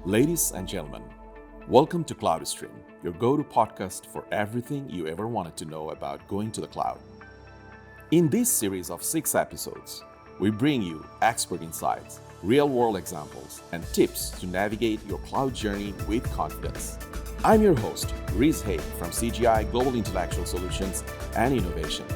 Ladies and gentlemen, welcome to CloudStream, your go-to podcast for everything you ever wanted to know about going to the cloud. In this series of 6 episodes, we bring you expert insights, real-world examples, and tips to navigate your cloud journey with confidence. I'm your host, Riz Haque from CGI Global Intellectual Solutions and Innovation.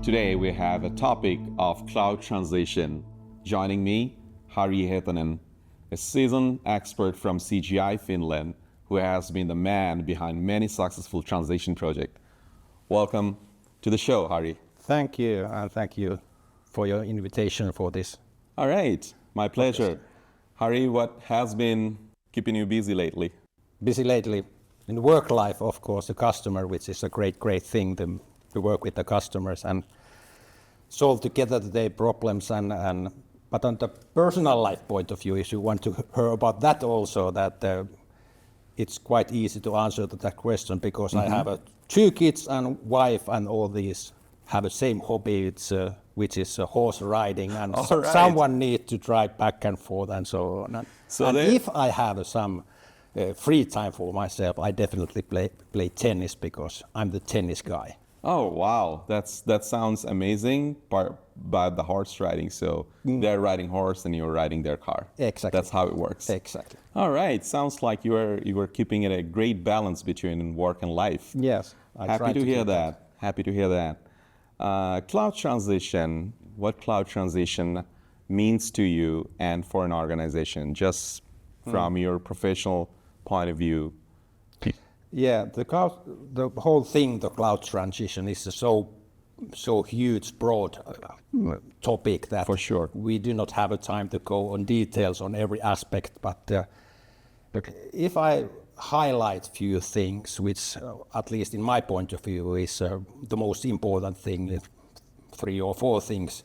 Today we have a topic of cloud transition. Joining me, Harri Hietanen, a seasoned expert from CGI Finland, who has been the man behind many successful transition projects. Welcome to the show, Harri. Thank you, and thank you for your invitation for this. All right, my pleasure. Harri, what has been keeping you busy lately? Busy lately in work life, of course, the customer, which is a great thing to work with the customers and solve together their problems. But on the personal life point of view, if you want to hear about that also, that it's quite easy to answer to that question because I have 2 kids and wife, and all these have the same hobby, which is horse riding, and someone needs to drive back and forth and so on. And if I have some free time for myself, I definitely play tennis because I'm the tennis guy. Oh, wow. That sounds amazing, by the horse riding. So they're riding horse and you're riding their car. Exactly. That's how it works. Exactly. All right. Sounds like you were keeping it a great balance between work and life. Yes. Happy to hear that. Happy to hear that. Cloud transition, what cloud transition means to you and for an organization, just from your professional point of view. Yeah, the whole thing, the cloud transition, is so huge, broad topic that for sure we do not have a time to go on details on every aspect. But if I highlight few things, which at least in my point of view is the most important thing, 3 or 4 things.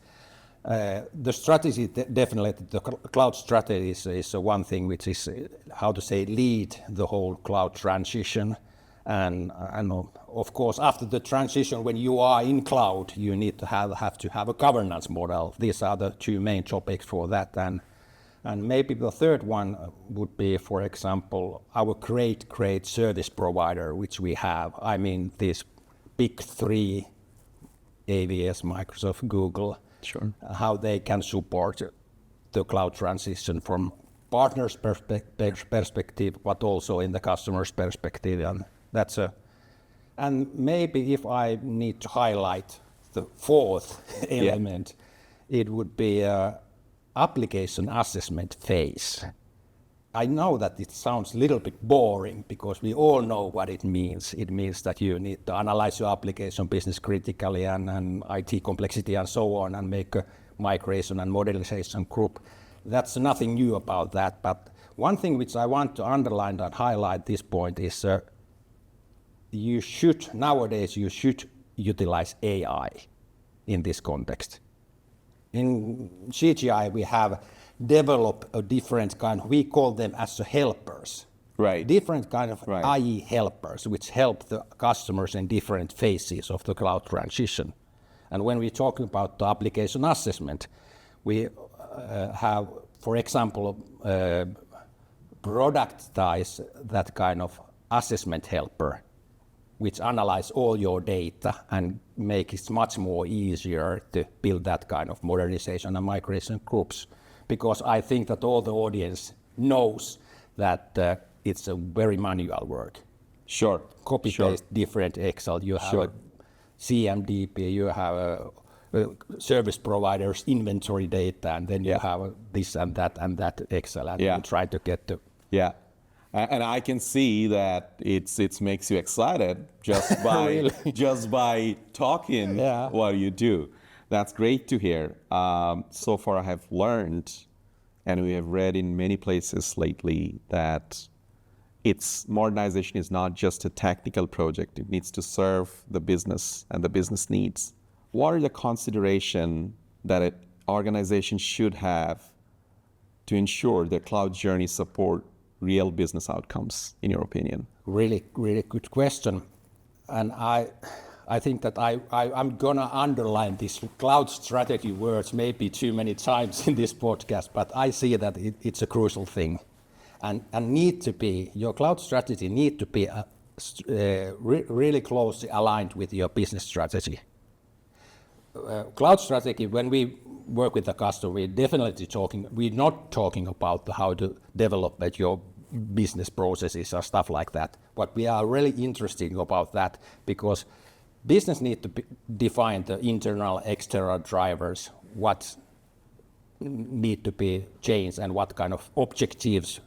The strategy, definitely, the cloud strategy is one thing, which is how to say lead the whole cloud transition, and of course after the transition, when you are in cloud, you need to have a governance model. These are the 2 main topics for that, and maybe the third one would be, for example, our great service provider, which we have. I mean, these big 3, AWS, Microsoft, Google. Sure. How they can support the cloud transition from partners' perspective, but also in the customer's perspective, and and maybe if I need to highlight the 4th element, it would be application assessment phase. I know that it sounds a little bit boring because we all know what it means. It means that you need to analyze your application business critically and IT complexity and so on, and make a migration and modernization group. That's nothing new about that. But one thing which I want to underline and highlight this point is nowadays you should utilize AI in this context. In CGI we have develop a different kind, we call them as helpers. Right. Different kind of IE helpers, which help the customers in different phases of the cloud transition. And when we talk about the application assessment, we have, for example, productize that kind of assessment helper, which analyze all your data and make it much more easier to build that kind of modernization and migration groups. Because I think that all the audience knows that it's a very manual work. Sure. Copy-paste different Excel. You have a CMDB, you have a service provider's inventory data, and then you have this and that Excel, and you try to get to... Yeah. And I can see that it makes you excited just by just by talking what you do. That's great to hear. So far I have learned, and we have read in many places lately, that modernization is not just a technical project. It needs to serve the business and the business needs. What are the considerations that an organization should have to ensure their cloud journey support real business outcomes, in your opinion? Really good question. And I I think that I'm gonna underline these cloud strategy words maybe too many times in this podcast, but I see that it's a crucial thing, and need to be, your cloud strategy need to be really closely aligned with your business strategy. Cloud strategy, when we work with the customer, we're not talking about how to develop your business processes or stuff like that. But we are really interested about that because business need to define the internal, external drivers, what need to be changed and what kind of objectives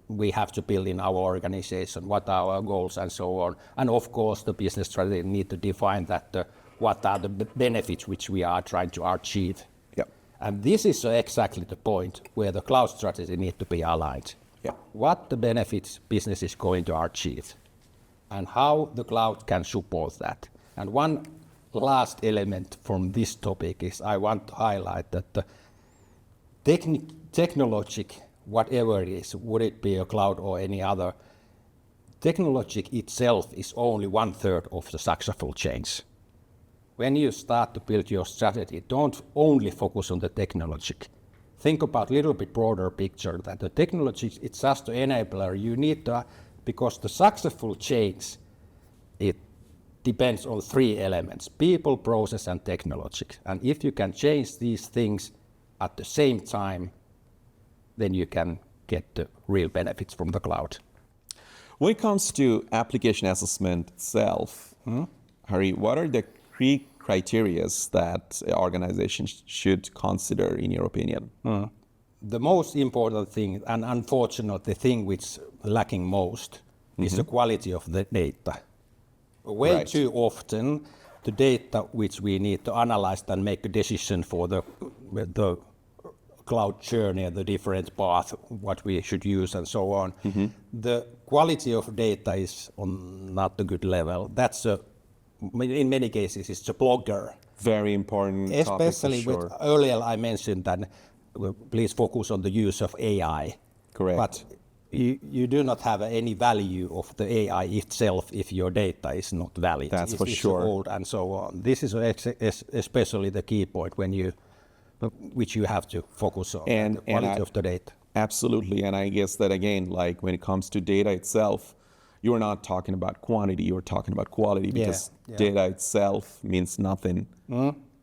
we have to build in our organization, what are our goals and so on. And of course, the business strategy need to define that what are the benefits which we are trying to achieve. Yep. And this is exactly the point where the cloud strategy need to be aligned. Yep. What the benefits business is going to achieve and how the cloud can support that. And one last element from this topic is I want to highlight that the technology, whatever it is, would it be a cloud or any other, technology itself is only 1/3 of the successful change. When you start to build your strategy, don't only focus on the technology. Think about a little bit broader picture that the technology, it's just an enabler. You need to, because the successful change, it depends on 3 elements: people, process, and technology. And if you can change these things at the same time, then you can get the real benefits from the cloud. When it comes to application assessment itself, Harri, what are the 3 criteria that organizations should consider, in your opinion? The most important thing, and unfortunately the thing which is lacking most, is the quality of the data. Way too often, the data which we need to analyze and make a decision for the cloud journey, the different path, what we should use and so on, the quality of data is on not a good level. That's in many cases, it's a blogger. Very important Especially topic for with, earlier I mentioned that please focus on the use of AI. Correct. But you do not have any value of the AI itself if your data is not valid. That's for it's sure. Old and so on. This is especially the key point which you have to focus on, the quality of the data. Absolutely, and I guess that again, like when it comes to data itself, you're not talking about quantity, you're talking about quality, because data itself means nothing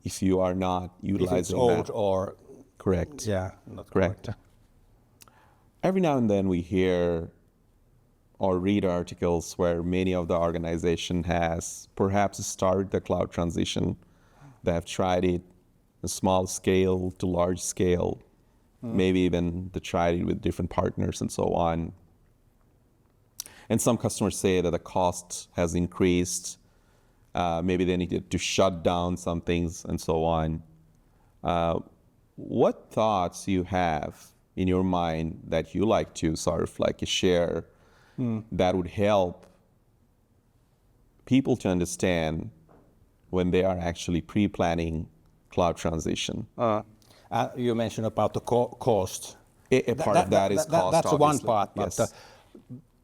if you are not utilizing if it's old that. Or correct. Yeah, not correct. Every now and then we hear or read articles where many of the organization has perhaps started the cloud transition. They have tried it a small scale to large scale, maybe even they tried it with different partners and so on. And some customers say that the cost has increased. Maybe they needed to shut down some things and so on. What thoughts you have in your mind that you like to sort of like share that would help people to understand when they are actually pre-planning cloud transition? You mentioned about the cost. A part of that is cost. That's obviously. one part, but yes.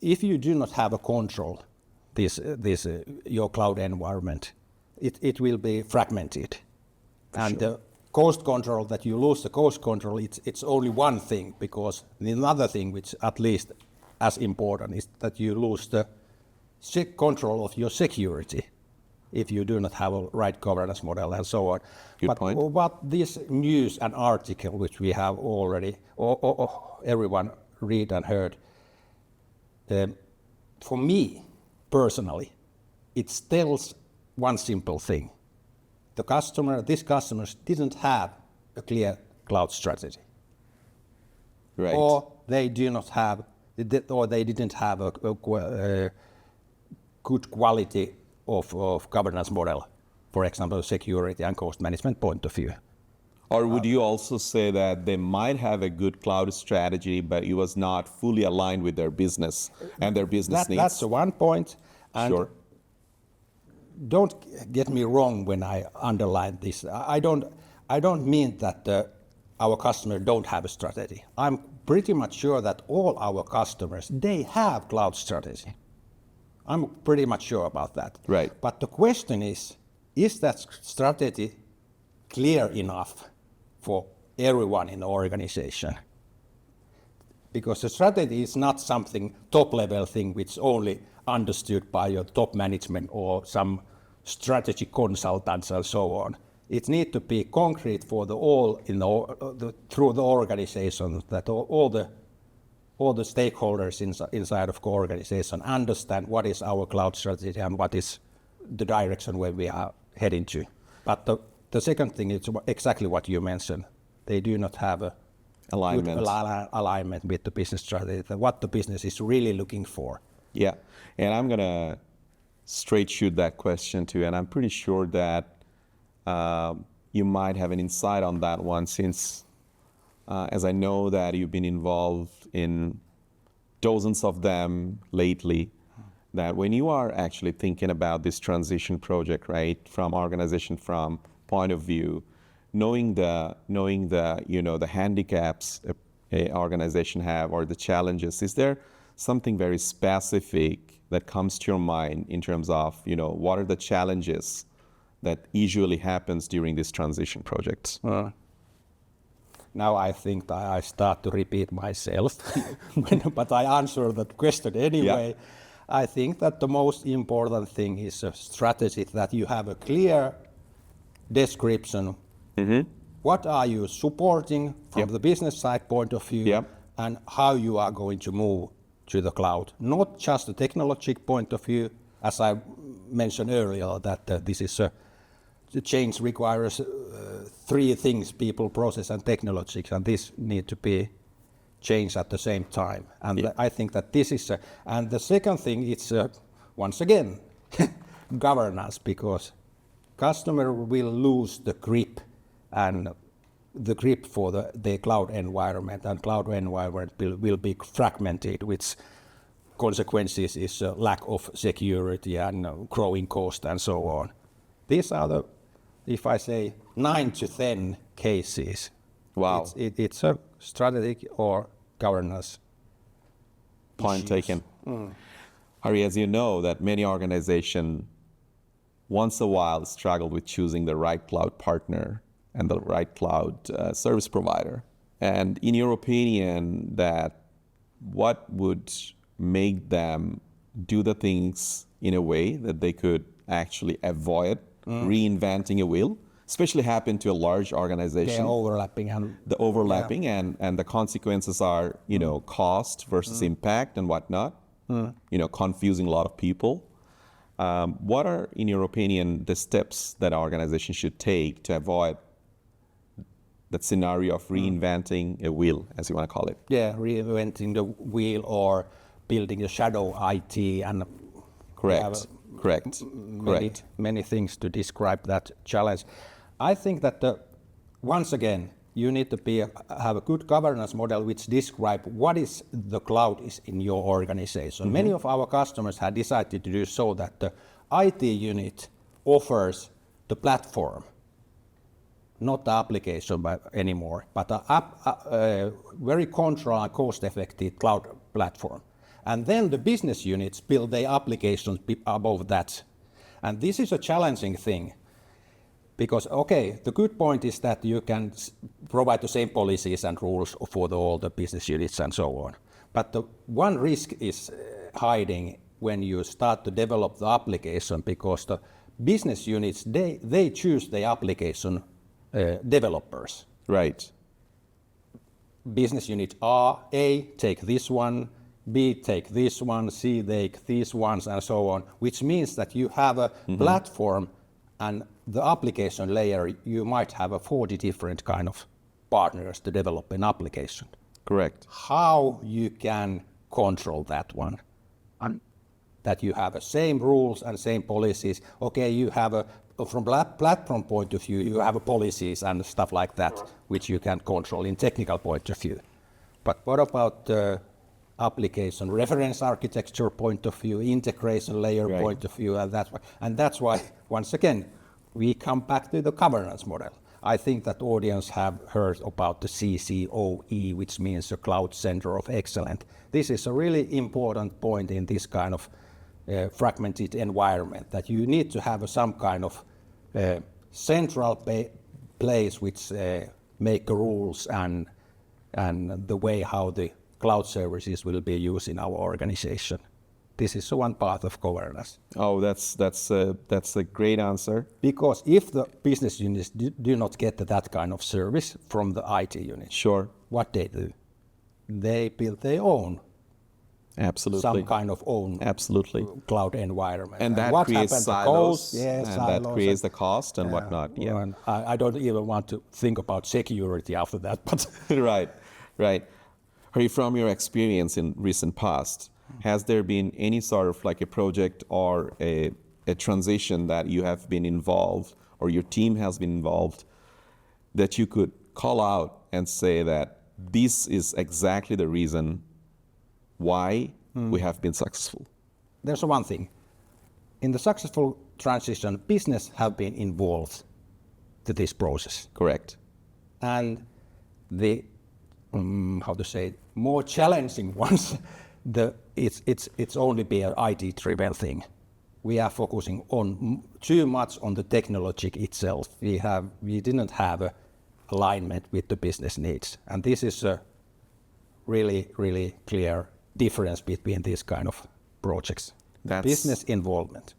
If you do not have a control, your cloud environment, it will be fragmented. And the cost control, that you lose the cost control, it's only one thing, because the another thing which at least as important is that you lose the control of your security if you do not have a right governance model and so on. Good point. But this news and article which we have already, or everyone read and heard, for me personally, it tells one simple thing. These customers didn't have a clear cloud strategy. Right. Or they didn't have a good quality of governance model, for example, security and cost management point of view. Or would you also say that they might have a good cloud strategy, but it was not fully aligned with their business and their business needs? That's one point. And sure. Don't get me wrong when I underline this. I don't mean that our customers don't have a strategy. I'm pretty much sure that all our customers, they have cloud strategy. I'm pretty much sure about that. Right. But the question is, is that strategy clear enough for everyone in the organization? Because the strategy is not something top-level thing which only understood by your top management or some strategy consultants and so on. It needs to be concrete for through the organization, that all the stakeholders inside of the organization understand what is our cloud strategy and what is the direction where we are heading to. But the second thing is exactly what you mentioned. They do not have a alignment. Good alignment with the business strategy, what the business is really looking for. Yeah, and I'm going to straight shoot that question too, and I'm pretty sure that you might have an insight on that one, since as I know that you've been involved in dozens of them lately, that when you are actually thinking about this transition project, right, from organization from point of view, knowing the the handicaps a organization have or the challenges, is there something very specific that comes to your mind in terms of what are the challenges that usually happens during these transition projects? Now I think that I start to repeat myself, but I answer that question anyway. Yeah. I think that the most important thing is a strategy, that you have a clear description. Mm-hmm. What are you supporting from the business side point of view, and how you are going to move to the cloud? Not just the technology point of view, as I mentioned earlier, that this is the change requires three things: people, process, and technology, and this need to be changed at the same time. And I think that this is, and the second thing, it's once again governance, because customer will lose the grip for the cloud environment, and cloud environment will be fragmented, which consequences is lack of security and growing cost and so on. These are the, if I say, 9 to 10 cases. Wow. It's a strategic or governance point taken. Harri, as you know, that many organizations once a while struggle with choosing the right cloud partner and the right cloud service provider. And in your opinion, that what would make them do the things in a way that they could actually avoid reinventing a wheel, especially happen to a large organization? The overlapping and the consequences are, cost versus impact and whatnot, confusing a lot of people. What are, in your opinion, the steps that organizations should take to avoid that scenario of reinventing a wheel, as you want to call it? Yeah, reinventing the wheel or building a shadow IT, and correct. Many things to describe that challenge. I think that once again, you need to have a good governance model which describe what is the cloud is in your organization. Many of our customers have decided to do so that the IT unit offers the platform, not the application anymore, but a very controlled, cost-effective cloud platform. And then the business units build their applications above that. And this is a challenging thing, because, the good point is that you can provide the same policies and rules for all the business units and so on. But the one risk is hiding when you start to develop the application, because the business units, they choose the application developers. Right. Business unit A take this one, B take this one, C take these ones, and so on, which means that you have a platform, and the application layer, you might have 40 different kind of partners to develop an application. Correct. How you can control that one? And that you have the same rules and same policies. You have from platform point of view, you have policies and stuff like that, which you can control in technical point of view. But what about application reference architecture point of view, integration layer point of view, and that's why once again we come back to the governance model. I think that audience have heard about the CCOE, which means the Cloud Center of Excellence. This is a really important point in this kind of fragmented environment, that you need to have some kind of central place which make the rules and the way how the cloud services will be used in our organization. This is one part of governance. Oh, that's a great answer. Because if the business units do not get that kind of service from the IT unit, sure, what they do? They build their own. Absolutely. Some kind of own cloud environment. And that creates silos, that creates the cost and whatnot. Yeah. And I don't even want to think about security after that. But Right. Harri, from your experience in recent past, has there been any sort of like a project or a transition that you have been involved or your team has been involved that you could call out and say that this is exactly the reason why we have been successful? There's one thing. In the successful transition, business have been involved to this process. Correct. And the, more challenging ones, it's only been an IT-driven thing. We are focusing on too much on the technology itself. We didn't have a alignment with the business needs. And this is a really, really clear difference between these kind of projects. Business involvement.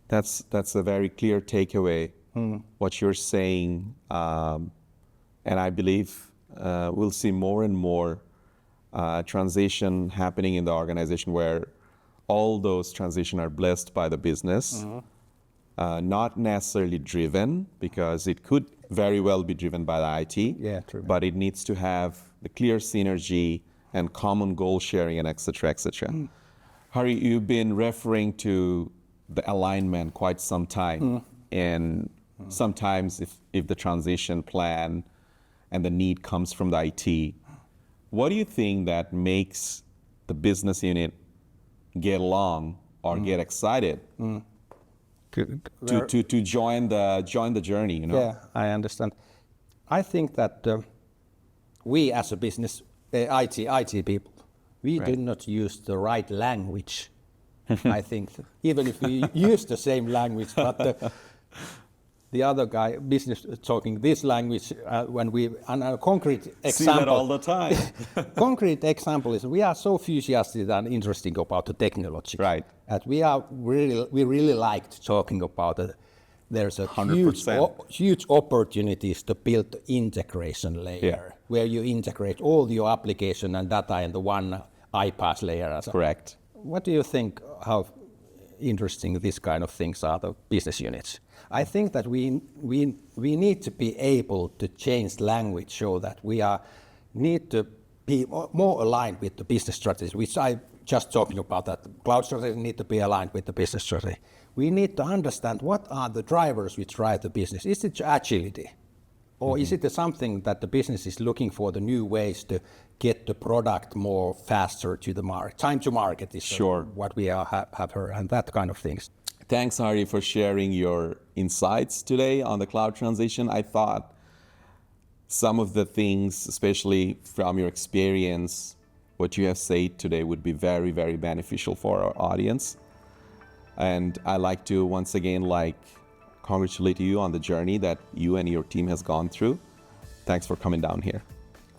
That's a very clear takeaway, what you're saying. And I believe we'll see more and more transition happening in the organization where all those transitions are blessed by the business, not necessarily driven, because it could very well be driven by the IT, but it needs to have the clear synergy and common goal sharing and et cetera. Harri, you've been referring to the alignment quite some time. And sometimes if the transition plan and the need comes from the IT, what do you think that makes the business unit get along or get excited to join the journey? You know? Yeah, I understand. I think that we as a business, IT people, we did not use the right language. I think, even if we use the same language, but the other guy, business, talking this language, when we, and a concrete example. See that all the time. Concrete example is we are so enthusiastic and interesting about the technology. Right. That we really liked talking about it. There's a huge opportunities to build the integration layer, where you integrate all your application and data in the one iPaaS layer. Correct. What do you think, how interesting these kind of things are, the business units? I think that we need to be able to change language so that we need to be more aligned with the business strategy, which I just talking about, that cloud strategy need to be aligned with the business strategy. We need to understand what are the drivers which drive the business. Is it agility? Or is it something that the business is looking for the new ways to get the product more faster to the market? Time to market is what we have heard, and that kind of things. Thanks, Harri, for sharing your insights today on the cloud transition. I thought some of the things, especially from your experience, what you have said today would be very, very beneficial for our audience. And I like to once again congratulate you on the journey that you and your team has gone through. Thanks for coming down here.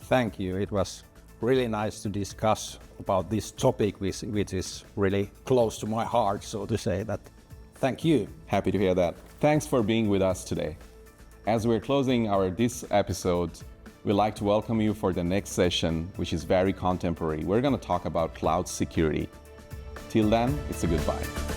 Thank you. It was really nice to discuss about this topic, which is really close to my heart, so to say. That. Thank you. Happy to hear that. Thanks for being with us today. As we're closing this episode, we'd like to welcome you for the next session, which is very contemporary. We're going to talk about cloud security. Till then, it's a goodbye.